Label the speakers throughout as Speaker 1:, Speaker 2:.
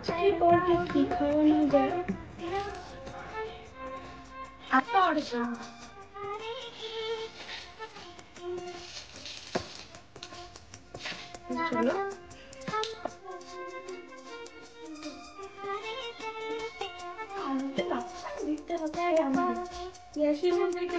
Speaker 1: আজকে পরে কি খাওয়ানো যায়? চলো দেখতে হবে আমার গ্যাসের মধ্যে কি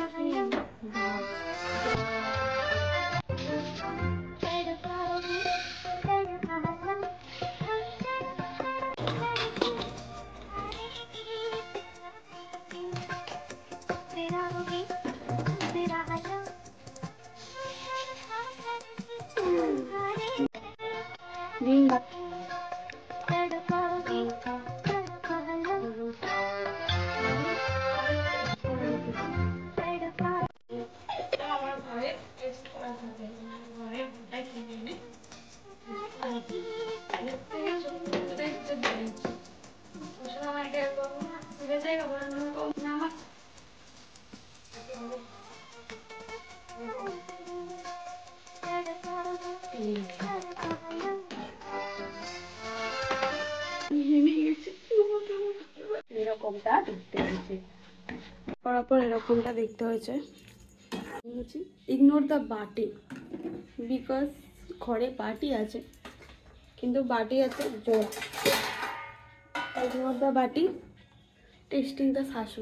Speaker 1: দিন এরকমটা দেখতে হয়েছে, করার পর এরকমটা দেখতে হয়েছে। ইগনোর দ্য বাটি, বিকজ ঘরে বাটি আছে কিন্তু বাটি আছে জোড়া। ইগনোর দ্য বাটি, টেস্টিং দ্য শাশুড়ি।